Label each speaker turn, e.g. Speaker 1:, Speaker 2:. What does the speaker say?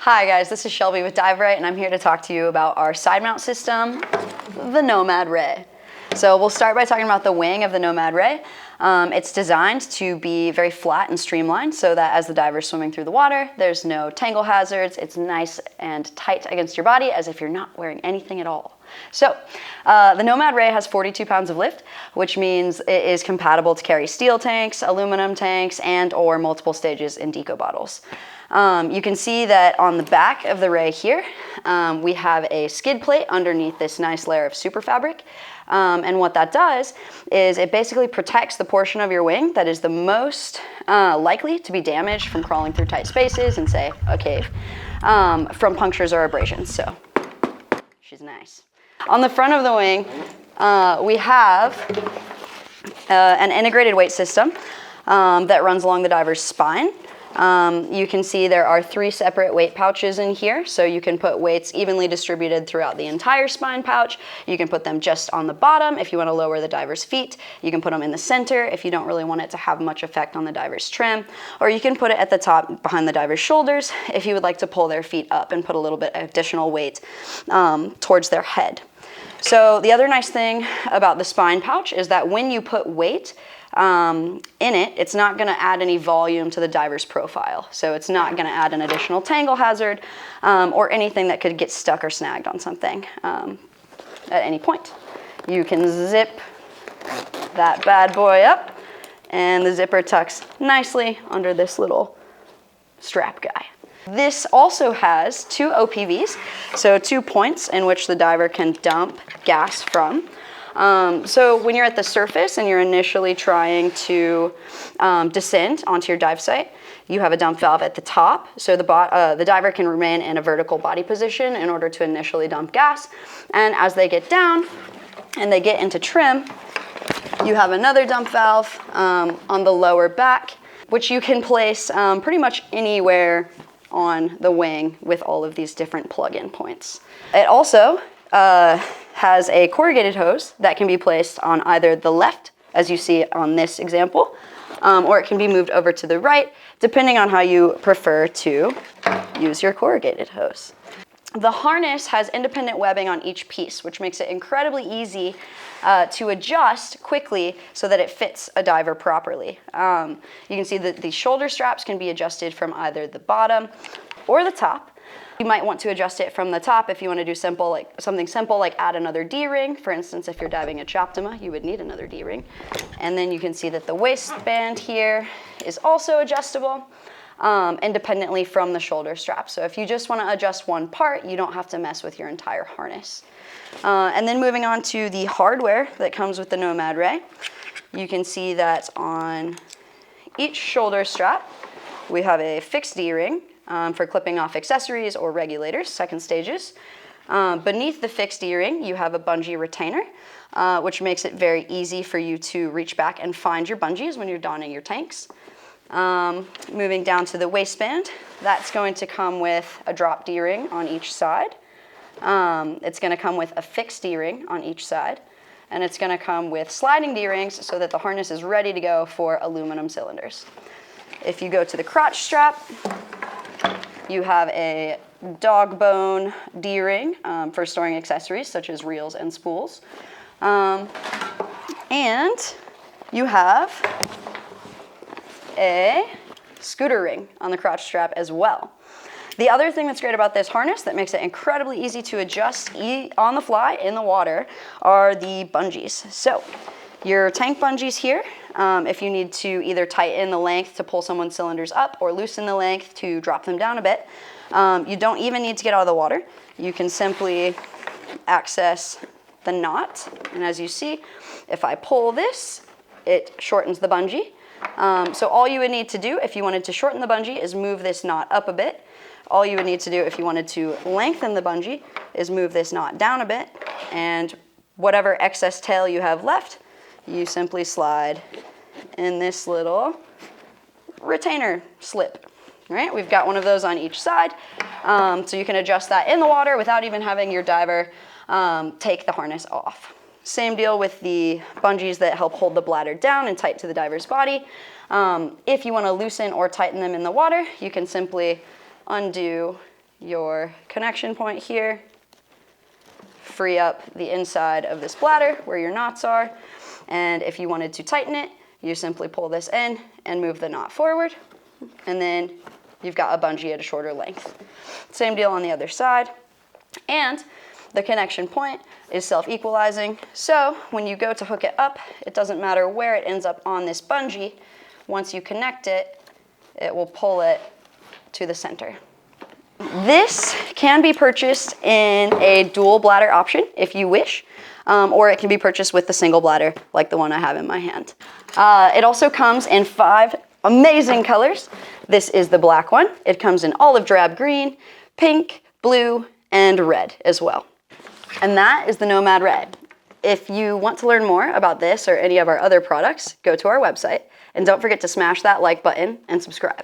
Speaker 1: Hi guys, this is Shelby with Dive Ray, and I'm here to talk to you about our side mount system, the Nomad Ray. So we'll start by talking about the wing of the Nomad Ray. It's designed to be very flat and streamlined so that as the diver's swimming through the water, there's no tangle hazards. It's nice and tight against your body as if you're not wearing anything at all. So the Nomad Ray has 42 pounds of lift, which means it is compatible to carry steel tanks, aluminum tanks, and or multiple stages in deco bottles. You can see that on the back of the Ray here, we have a skid plate underneath this nice layer of super fabric. And what that does is it basically protects the portion of your wing that is the most likely to be damaged from crawling through tight spaces and, say, a cave, from punctures or abrasions. So she's nice. On the front of the wing, we have an integrated weight system that runs along the diver's spine. You can see there are 3 separate weight pouches in here, so you can put weights evenly distributed throughout the entire spine pouch. You can put them just on the bottom if you want to lower the diver's feet. You can put them in the center if you don't really want it to have much effect on the diver's trim, or you can put it at the top behind the diver's shoulders if you would like to pull their feet up and put a little bit additional weight towards their head. So the other nice thing about the spine pouch is that when you put weight in it, it's not going to add any volume to the diver's profile. So it's not going to add an additional tangle hazard or anything that could get stuck or snagged on something at any point. You can zip that bad boy up, and the zipper tucks nicely under this little strap guy. This also has 2 OPVs, so 2 points in which the diver can dump gas from. So when you're at the surface and you're initially trying to descend onto your dive site, you have a dump valve at the top, so the diver can remain in a vertical body position in order to initially dump gas. And as they get down and they get into trim, you have another dump valve on the lower back, which you can place pretty much anywhere on the wing with all of these different plug-in points. It also has a corrugated hose that can be placed on either the left, as you see on this example, or it can be moved over to the right, depending on how you prefer to use your corrugated hose. The harness has independent webbing on each piece, which makes it incredibly easy to adjust quickly so that it fits a diver properly. You can see that the shoulder straps can be adjusted from either the bottom or the top. You might want to adjust it from the top if you want to do something simple like add another D-ring. For instance, if you're diving a Chaptima, you would need another D-ring. And then you can see that the waistband here is also adjustable independently from the shoulder strap. So if you just want to adjust one part, you don't have to mess with your entire harness. And then moving on to the hardware that comes with the Nomad Ray, you can see that on each shoulder strap, we have a fixed D-ring for clipping off accessories or regulators, second stages. Beneath the fixed D-ring, you have a bungee retainer, which makes it very easy for you to reach back and find your bungees when you're donning your tanks. Moving down to the waistband, that's going to come with a drop D-ring on each side. It's going to come with a fixed D-ring on each side, and it's going to come with sliding D-rings so that the harness is ready to go for aluminum cylinders. If you go to the crotch strap, you have a dog bone D-ring for storing accessories such as reels and spools. And you have a scooter ring on the crotch strap as well. The other thing that's great about this harness that makes it incredibly easy to adjust on the fly in the water are the bungees. So your tank bungees here, if you need to either tighten the length to pull someone's cylinders up or loosen the length to drop them down a bit, you don't even need to get out of the water. You can simply access the knot, and as you see, if I pull this, it shortens the bungee. So all you would need to do if you wanted to shorten the bungee is move this knot up a bit. All you would need to do if you wanted to lengthen the bungee is move this knot down a bit, and whatever excess tail you have left, you simply slide in this little retainer slip. Right? We've got one of those on each side, so you can adjust that in the water without even having your diver take the harness off. Same deal with the bungees that help hold the bladder down and tight to the diver's body. If you want to loosen or tighten them in the water, you can simply undo your connection point here, free up the inside of this bladder where your knots are. And if you wanted to tighten it, you simply pull this in and move the knot forward. And then you've got a bungee at a shorter length. Same deal on the other side. And the connection point is self-equalizing. So when you go to hook it up, it doesn't matter where it ends up on this bungee. Once you connect it, it will pull it to the center. This can be purchased in a dual bladder option if you wish, or it can be purchased with the single bladder like the one I have in my hand. It also comes in 5 amazing colors. This is the black one. It comes in olive drab green, pink, blue, and red as well. And that is the Nomad Ray. If you want to learn more about this or any of our other products, go to our website, and don't forget to smash that like button and subscribe.